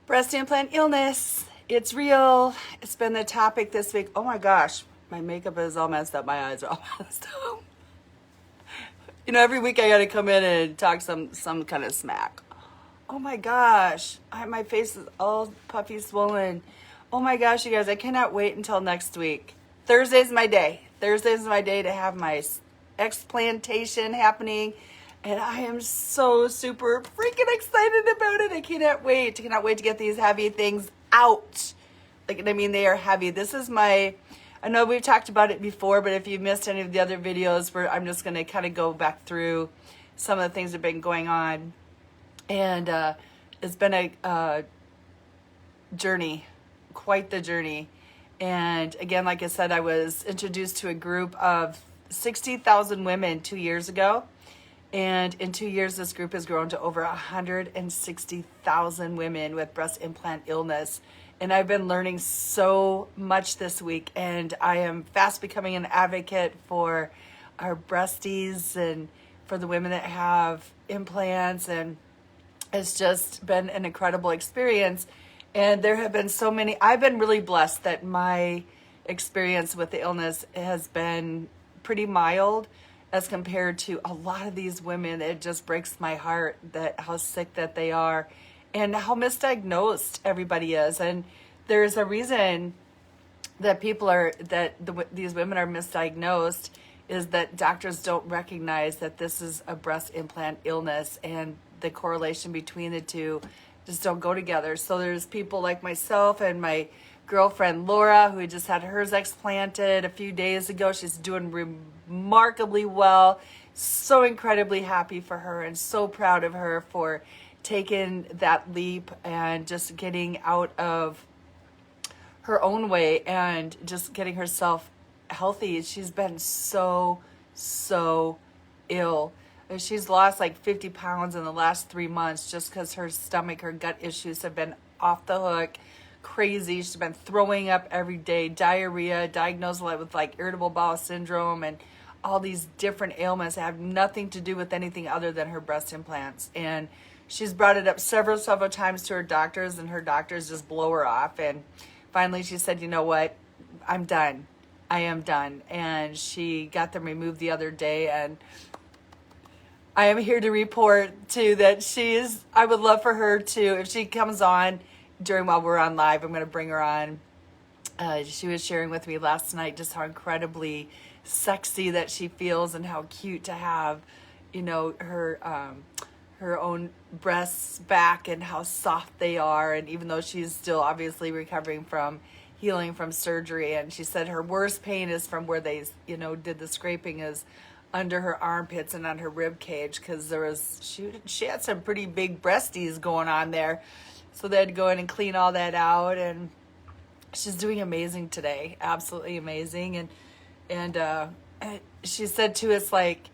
Breast implant illness. It's real. It's been the topic this week. Oh my gosh, my makeup is all messed up. My eyes are all messed up. Every week I got to come in and talk some kind of smack. Oh my gosh, my face is all puffy, swollen. Oh my gosh, you guys, I cannot wait until next week. Thursday's my day. Thursday's my day to have my explantation happening. And I am so super freaking excited about it. I cannot wait. I cannot wait to get these heavy things out. They are heavy. I know we've talked about it before, but if you missed any of the other videos, I'm just going to kind of go back through some of the things that have been going on. And it's been a journey, quite the journey. And again, like I said, I was introduced to a group of 60,000 women 2 years ago. And in 2 years, this group has grown to over 160,000 women with breast implant illness. And I've been learning so much this week. And I am fast becoming an advocate for our breasties and for the women that have implants. And it's just been an incredible experience. And there have been so many. I've been really blessed that my experience with the illness has been pretty mild as compared to a lot of these women. It just breaks my heart that how sick that they are and how misdiagnosed everybody is. And there's a reason that these women are misdiagnosed, is that doctors don't recognize that this is a breast implant illness, and the correlation between the two just don't go together. So there's people like myself and my girlfriend Laura, who just had hers explanted a few days ago. She's doing remarkably well. So incredibly happy for her and so proud of her for taking that leap and just getting out of her own way and just getting herself healthy. She's been so ill. She's lost like 50 pounds in the last 3 months just because her gut issues have been off the hook. Crazy. She's been throwing up every day, diarrhea, diagnosed with like irritable bowel syndrome and all these different ailments that have nothing to do with anything other than her breast implants. And she's brought it up several times to her doctors, and her doctors just blow her off. And finally she said, you know what? I'm done. I am done. And she got them removed the other day, and I am here to report too that I would love for her to, if she comes on while we're on live, I'm going to bring her on. She was sharing with me last night just how incredibly sexy that she feels and how cute to have, her own breasts back and how soft they are. And even though she's still obviously recovering from healing from surgery, and she said her worst pain is from where they, did the scraping, is under her armpits and on her rib cage, because she had some pretty big breasties going on there. So they had to go in and clean all that out, and she's doing amazing today, absolutely amazing. And she said too, it's like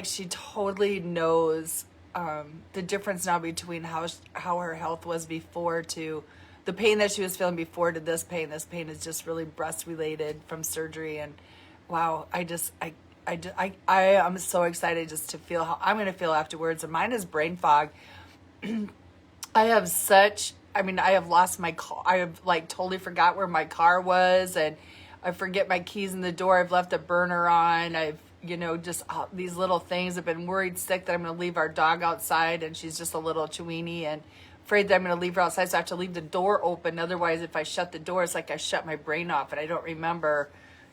she totally knows the difference now between how her health was before to the pain that she was feeling before to this pain. This pain is just really breast related from surgery, and wow, I am so excited just to feel how I'm going to feel afterwards. And mine is brain fog. I have lost my car. I have totally forgot where my car was, and I forget my keys in the door. I've left a burner on. I've, just these little things. I've been worried sick that I'm going to leave our dog outside, and she's just a little chewini, and afraid that I'm going to leave her outside, so I have to leave the door open. Otherwise, if I shut the door, it's like I shut my brain off, and I don't remember,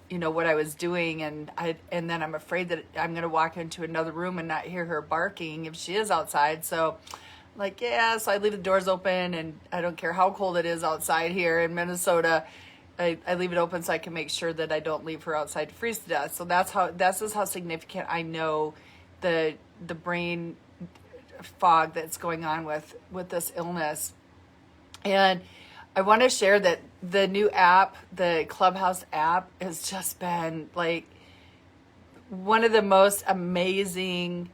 what I was doing. And then I'm afraid that I'm going to walk into another room and not hear her barking if she is outside. So so I leave the doors open, and I don't care how cold it is outside here in Minnesota. I leave it open so I can make sure that I don't leave her outside to freeze to death. So that's just how significant I know the brain fog that's going on with this illness. And I want to share that the new app, the Clubhouse app, has just been one of the most amazing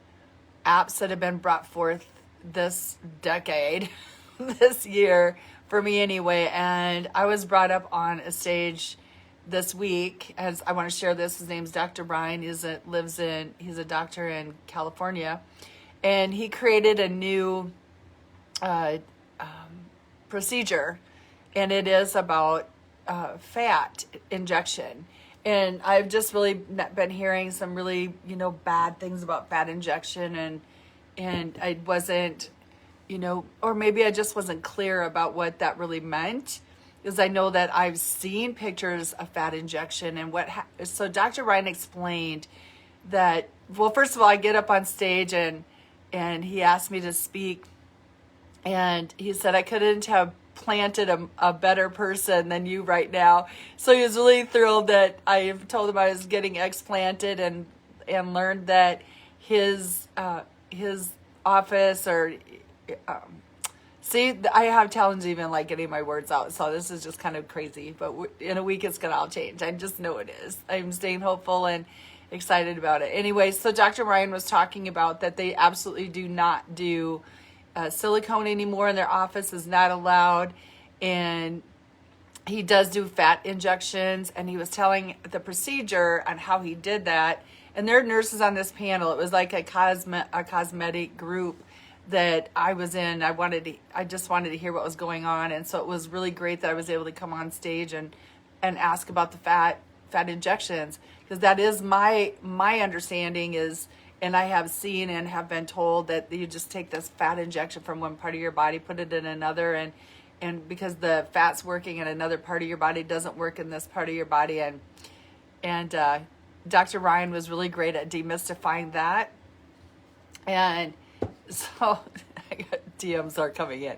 apps that have been brought forth this decade, this year, for me anyway. And I was brought up on a stage this week, as I want to share this. His name's Dr. Brian. He's a doctor in California, and he created a new procedure, and it is about fat injection. And I've just really been hearing some really, bad things about fat injection, and I wasn't, or maybe I just wasn't clear about what that really meant, because I know that I've seen pictures of fat injection and so Dr. Ryan explained that, well, first of all, I get up on stage and he asked me to speak, and he said I couldn't have planted a better person than you right now. So he was really thrilled that I told him I was getting explanted, and learned that his office, or see, I have challenges even like getting my words out. So this is just kind of crazy, but in a week it's gonna all change. I just know it is. I'm staying hopeful and excited about it. Anyway, so Dr. Ryan was talking about that they absolutely do not do silicone anymore, and their office is not allowed, and he does do fat injections, and he was telling the procedure on how he did that. And there are nurses on this panel. It was like a cosmetic group that I was in. I just wanted to hear what was going on, and so it was really great that I was able to come on stage and ask about the fat injections, because that is my understanding is, and I have seen and have been told that you just take this fat injection from one part of your body, put it in another, and because the fat's working in another part of your body, doesn't work in this part of your body, and Dr. Ryan was really great at demystifying that. And so DMs are coming in,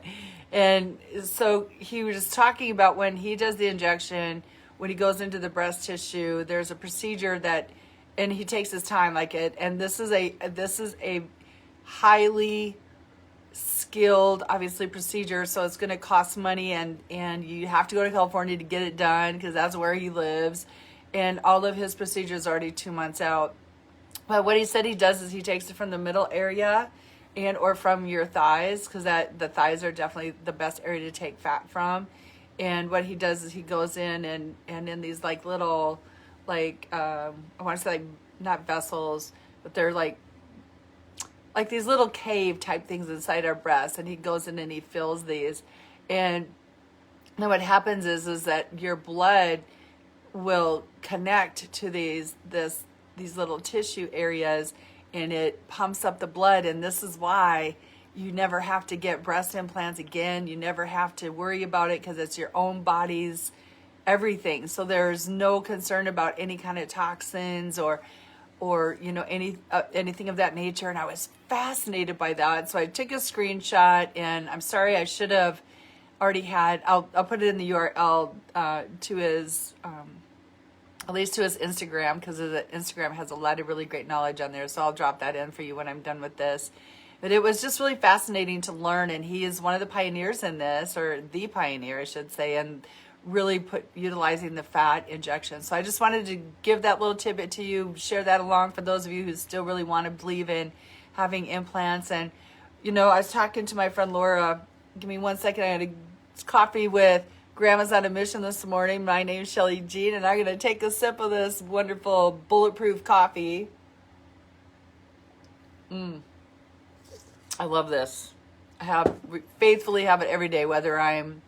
and so he was just talking about when he does the injection, when he goes into the breast tissue, there's a procedure that, and he takes his time like it, and this is a highly skilled, obviously, procedure, so it's going to cost money, and you have to go to California to get it done, because that's where he lives, and all of his procedures are already 2 months out. But what he said he does is he takes it from the middle area and or from your thighs, because the thighs are definitely the best area to take fat from. And what he does is he goes in and in these like little, like I want to say like not vessels, but they're like these little cave type things inside our breasts, and he goes in and he fills these. And then what happens is that your blood will connect to these little tissue areas, and it pumps up the blood. And this is why you never have to get breast implants again. You never have to worry about it, because it's your own body's everything. So there's no concern about any kind of toxins or anything of that nature. And I was fascinated by that. So I took a screenshot, and I'm sorry, I should have already had, I'll put it in the URL to his, at least to his Instagram, because the Instagram has a lot of really great knowledge on there. So I'll drop that in for you when I'm done with this. But it was just really fascinating to learn, and he is one of the pioneers in this, or the pioneer, I should say, and really utilizing the fat injection. So I just wanted to give that little tidbit to you, share that along for those of you who still really want to believe in having implants. And, I was talking to my friend Laura. Give me 1 second. I had a coffee with Grandma's on a Mission this morning. My name's Shelly Jean, and I'm going to take a sip of this wonderful bulletproof coffee. I love this. I faithfully have it every day, whether I'm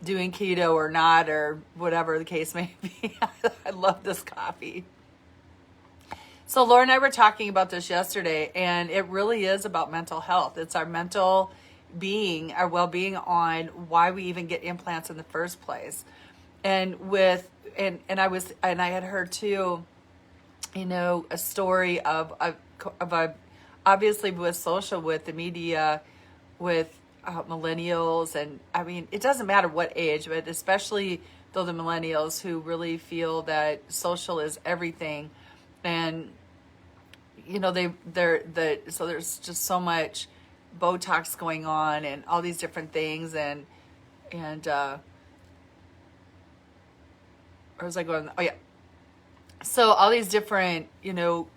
doing keto or not, or whatever the case may be. I love this coffee. So Laura and I were talking about this yesterday, and it really is about mental health. It's our mental being, our well-being, on why we even get implants in the first place. And I had heard too, a story of a obviously with social, with the media, with millennials, and I mean, it doesn't matter what age, but especially though the millennials who really feel that social is everything, and so there's just so much Botox going on and all these different things, and where was I going? Oh yeah. So all these different,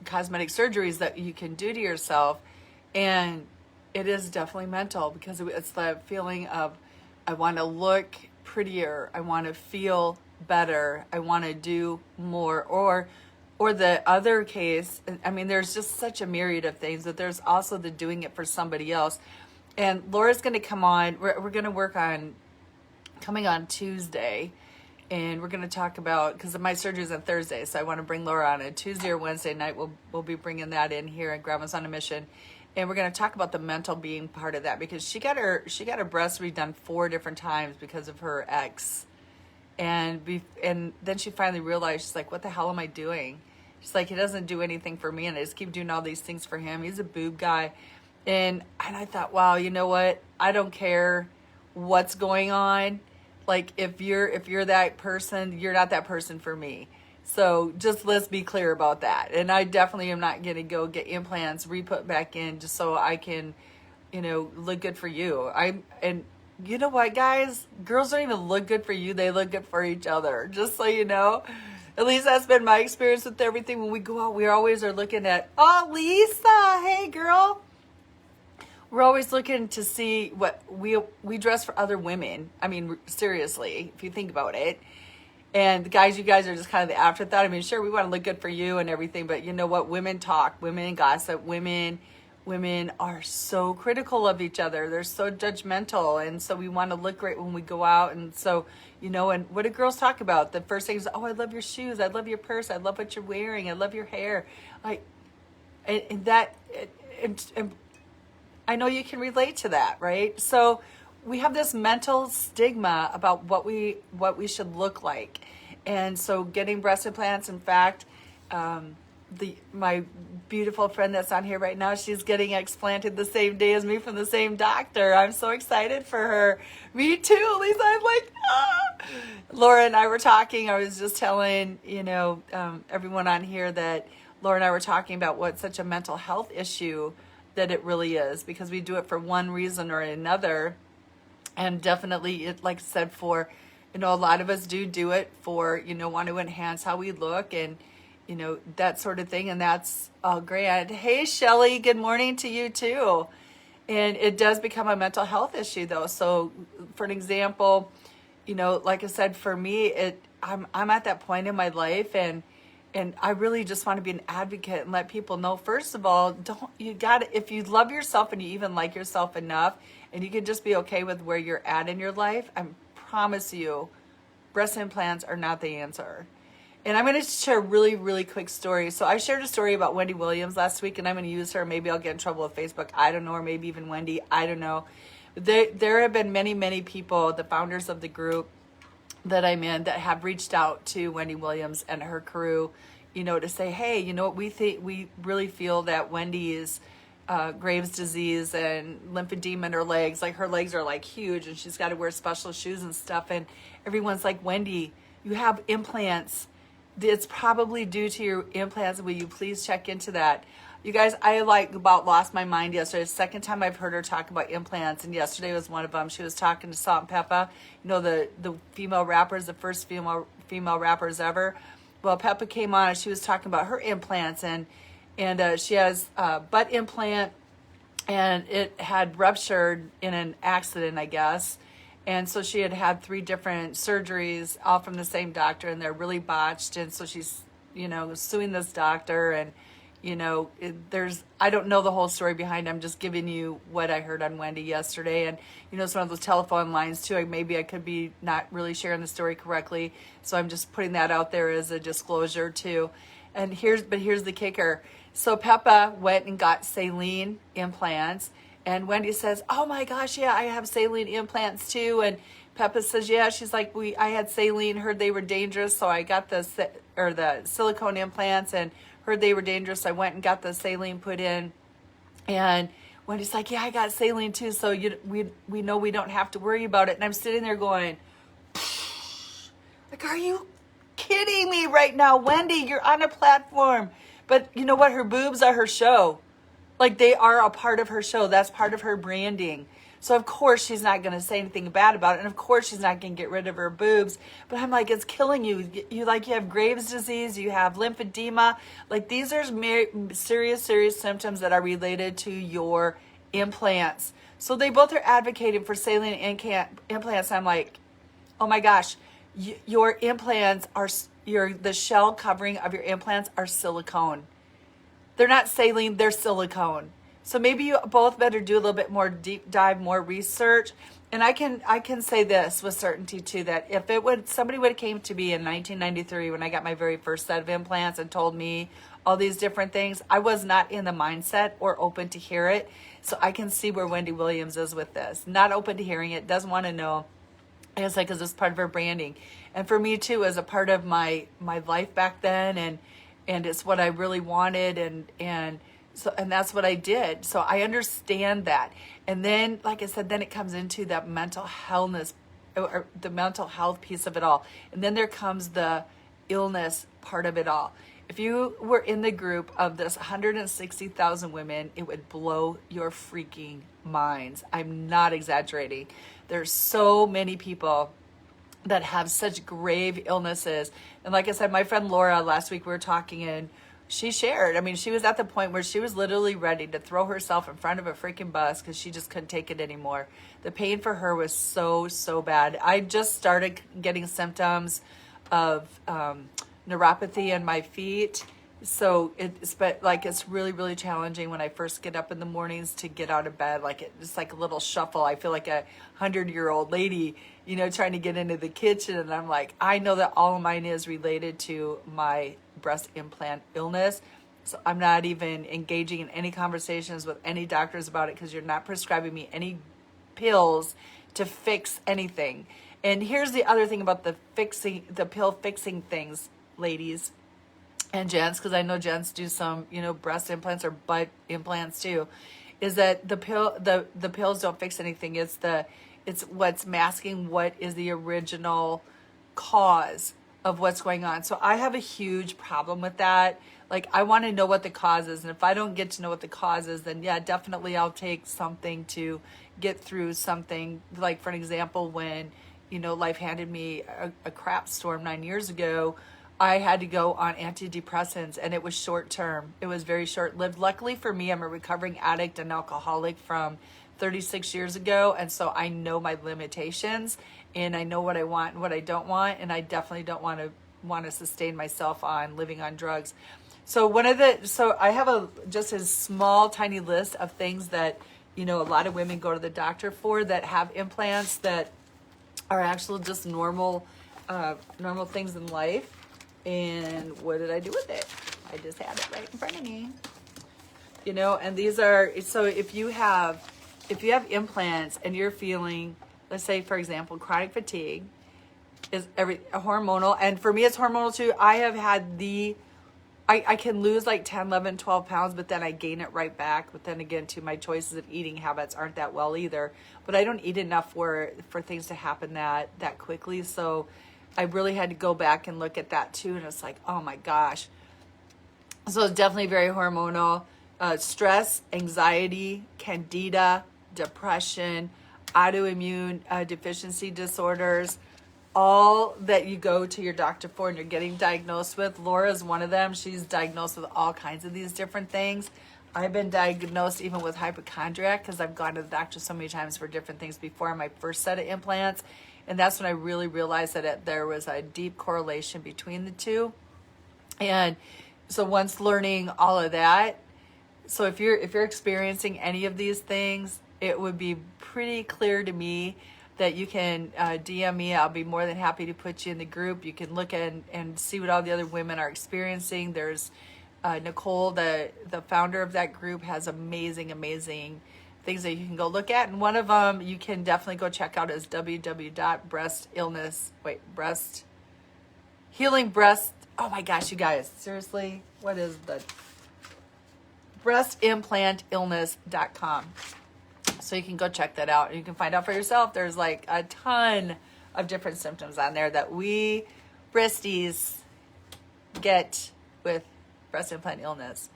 cosmetic surgeries that you can do to yourself, and it is definitely mental, because it's the feeling of, I want to look prettier, I want to feel better, I want to do more, or the other case, I mean, there's just such a myriad of things, that there's also the doing it for somebody else. And Laura's going to come on. We're going to work on coming on Tuesday. And we're going to talk about, because my surgery is on Thursday, so I want to bring Laura on a Tuesday or Wednesday night. We'll be bringing that in here at Grandma's on a Mission. And we're going to talk about the mental being part of that, because she got her breast redone 4 different times because of her ex. And then she finally realized, she's like, what the hell am I doing? She's like, he doesn't do anything for me, and I just keep doing all these things for him. He's a boob guy. And I thought, wow, you know what? I don't care what's going on. Like, if you're that person, you're not that person for me. So just let's be clear about that. And I definitely am not going to go get implants re-put back in just so I can, look good for you. And you know what, guys? Girls don't even look good for you. They look good for each other. Just so you know. At least that's been my experience with everything. When we go out, we always are looking at, oh, Lisa, hey, girl. We're always looking to see what we dress for other women. I mean, seriously, if you think about it. And the guys, you guys are just kind of the afterthought. I mean, sure, we want to look good for you and everything, but you know what? Women talk, women gossip, women are so critical of each other. They're so judgmental, and so we want to look great when we go out. And so, and what do girls talk about? The first thing is, oh, I love your shoes, I love your purse, I love what you're wearing, I love your hair. And I know you can relate to that, right? So we have this mental stigma about what we should look like. And so getting breast implants, in fact, my beautiful friend that's on here right now, she's getting explanted the same day as me from the same doctor. I'm so excited for her. Me too, Lisa. I'm like, ah. Laura and I were talking. I was just telling, everyone on here that Laura and I were talking about what such a mental health issue that it really is, because we do it for one reason or another. And definitely, it, like I said, for, a lot of us do it for, want to enhance how we look and, that sort of thing. And that's all great. Hey, Shelly, good morning to you too. And it does become a mental health issue though. So for an example, like I said, for me, I'm at that point in my life, and I really just want to be an advocate and let people know, first of all, if you love yourself and you even like yourself enough, and you can just be okay with where you're at in your life, I promise you, breast implants are not the answer. And I'm going to share a really, really quick story. So I shared a story about Wendy Williams last week, and I'm going to use her. Maybe I'll get in trouble with Facebook. I don't know, or maybe even Wendy. I don't know. There have been many, many people, the founders of the group that I'm in, that have reached out to Wendy Williams and her crew, to say, hey, what we really feel that Wendy's Graves' disease and lymphedema in her legs, like her legs are like huge, and she's got to wear special shoes and stuff. And everyone's like, Wendy, you have implants. It's probably due to your implants. Will you please check into that? You guys, I about lost my mind yesterday. It's the second time I've heard her talk about implants, and yesterday was one of them. She was talking to Salt and Peppa, the female rappers, the first female rappers ever. Well, Peppa came on and she was talking about her implants, and she has a butt implant, and it had ruptured in an accident, I guess. And so she had 3 different surgeries, all from the same doctor, and they're really botched. And so she's, suing this doctor, and, I don't know the whole story behind it. I'm just giving you what I heard on Wendy yesterday. And, some of those telephone lines too, maybe I could be not really sharing the story correctly. So I'm just putting that out there as a disclosure too. And here's the kicker. So Peppa went and got saline implants, and Wendy says, oh my gosh, yeah, I have saline implants too. And Peppa says, yeah, she's like, I had saline, heard they were dangerous, so I got the silicone implants, and heard they were dangerous. I went and got the saline put in. And Wendy's like, yeah, I got saline too, so we know we don't have to worry about it. And I'm sitting there going, like, are you kidding me right now? Wendy, you're on a platform. But you know what? Her boobs are her show. Like, they are a part of her show. That's part of her branding. So of course she's not going to say anything bad about it, and of course she's not going to get rid of her boobs. But I'm like, it's killing you. You have Graves' disease, you have lymphedema. Like, these are serious symptoms that are related to your implants. So they both are advocating for saline implants. I'm like, oh my gosh, your implants are the shell covering of your implants are silicone. They're not saline, they're silicone. So maybe you both better do a little bit more deep dive, more research. And I can say this with certainty too, that if somebody would have came to me in 1993 when I got my very first set of implants and told me all these different things, I was not in the mindset or open to hear it. So I can see where Wendy Williams is with this. Not open to hearing it, doesn't want to know. I guess because it's part of her branding. And for me too, as a part of my life back then, and it's what I really wanted, and that's what I did. So I understand that. And then, like I said, then it comes into that mental health, or the mental health piece of it all. And then there comes the illness part of it all. If you were in the group of this 160,000 women, it would blow your freaking minds. I'm not exaggerating. There's so many people that have such grave illnesses. And like I said, my friend Laura, last week we were talking, and she shared, I mean, she was at the point where she was literally ready to throw herself in front of a freaking bus because she just couldn't take it anymore. The pain for her was so, so bad. I just started getting symptoms of neuropathy in my feet. So it's really, really challenging when I first get up in the mornings to get out of bed. It's like a little shuffle. I feel like a 100-year-old lady, trying to get into the kitchen. And I'm like, I know that all of mine is related to my breast implant illness. So I'm not even engaging in any conversations with any doctors about it, because you're not prescribing me any pills to fix anything. And here's the other thing about the pill fixing things, ladies and gents, because I know gents do some, breast implants or butt implants too, is that the pills don't fix anything. It's what's masking what is the original cause of what's going on. So I have a huge problem with that. Like, I want to know what the cause is, and if I don't get to know what the cause is, then yeah, definitely I'll take something to get through something. Like, for an example, when life handed me a crap storm 9 years ago, I had to go on antidepressants, and it was short term. It was very short lived. Luckily for me, I'm a recovering addict and alcoholic from 36 years ago. And so I know my limitations, and I know what I want and what I don't want. And I definitely don't want to sustain myself on living on drugs. So I have just a small, tiny list of things that, a lot of women go to the doctor for that have implants that are actually just normal things in life. And what did I do with it? I just had it right in front of me. And these are, so if you have implants and you're feeling, let's say, for example, chronic fatigue is hormonal. And for me, it's hormonal too. I have had I can lose like 10, 11, 12 pounds, but then I gain it right back. But then again, too, my choices of eating habits aren't that well either. But I don't eat enough for things to happen that quickly. So I really had to go back and look at that too. And it's like, oh my gosh. So it's definitely very hormonal. Stress, anxiety, candida, depression, autoimmune deficiency disorders, all that you go to your doctor for and you're getting diagnosed with. Laura's one of them. She's diagnosed with all kinds of these different things. I've been diagnosed even with hypochondriac because I've gone to the doctor so many times for different things before my first set of implants. And that's when I really realized that there was a deep correlation between the two. And so once learning all of that, so if you're experiencing any of these things, it would be pretty clear to me that you can DM me. I'll be more than happy to put you in the group. You can look and see what all the other women are experiencing. There's Nicole, the founder of that group, has amazing things that you can go look at. And one of them you can definitely go check out is oh my gosh, you guys, seriously, what is the breastimplantillness.com. So you can go check that out, and you can find out for yourself. There's like a ton of different symptoms on there that we breasties get with breast implant illness.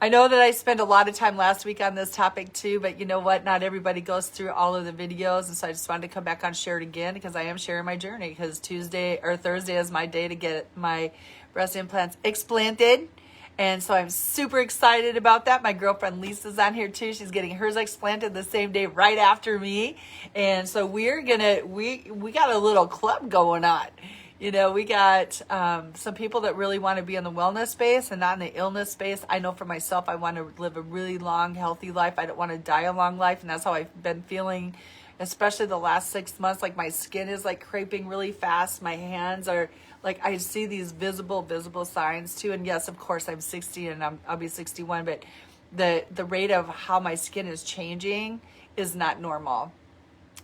I know that I spent a lot of time last week on this topic too, but you know what? Not everybody goes through all of the videos, and so I just wanted to come back on, share it again, because I am sharing my journey, because Tuesday or Thursday is my day to get my breast implants explanted. And so I'm super excited about that. My girlfriend Lisa's on here too. She's getting hers explanted the same day right after me. And so we got a little club going on. We got some people that really want to be in the wellness space and not in the illness space. I know for myself, I want to live a really long, healthy life. I don't want to die a long life, and that's how I've been feeling, especially the last 6 months. Like my skin is like creping really fast. My hands are like, I see these visible signs too. And yes, of course, I'm 60 and I'll be 61, but the rate of how my skin is changing is not normal.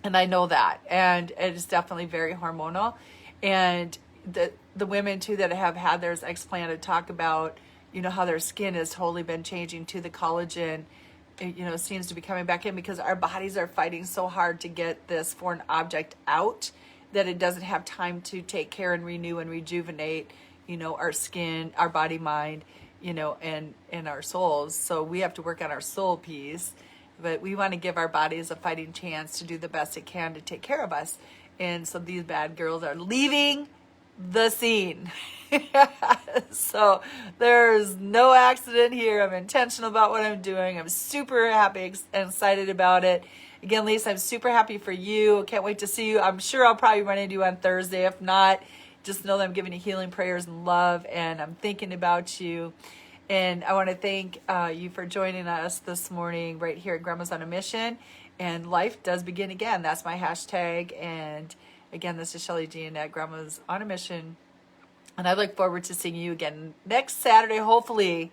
And I know that, and it is definitely very hormonal. And the women too that have had theirs explanted talk about, how their skin has totally been changing to the collagen, seems to be coming back in because our bodies are fighting so hard to get this foreign object out that it doesn't have time to take care and renew and rejuvenate, our skin, our body, mind, and our souls. So we have to work on our soul piece, but we want to give our bodies a fighting chance to do the best it can to take care of us. And so these bad girls are leaving the scene. So there's no accident here. I'm intentional about what I'm doing. I'm super happy and excited about it. Again, Lisa, I'm super happy for you. Can't wait to see you. I'm sure I'll probably run into you on Thursday. If not, just know that I'm giving you healing prayers and love, and I'm thinking about you. And I want to thank you for joining us this morning right here at Grandma's on a Mission. And life does begin again. That's my hashtag. And again, this is Shelly Jean at Grandma's on a Mission. And I look forward to seeing you again next Saturday. Hopefully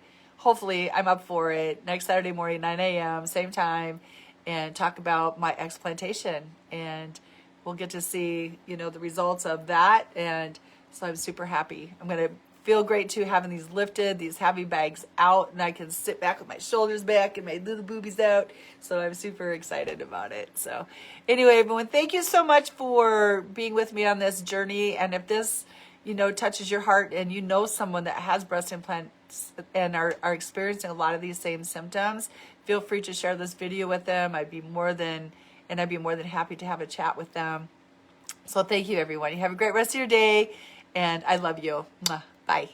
I'm up for it. Next Saturday morning, 9 a.m., same time, and talk about my explantation. And we'll get to see, the results of that. And so I'm super happy. I'm going to feel great too, having these lifted, these heavy bags out, and I can sit back with my shoulders back and my little boobies out. So I'm super excited about it. So anyway, everyone, thank you so much for being with me on this journey. And if this, touches your heart and you know someone that has breast implants and are experiencing a lot of these same symptoms, feel free to share this video with them. I'd be more than happy to have a chat with them. So thank you, everyone. You have a great rest of your day, and I love you. Mwah. Bye.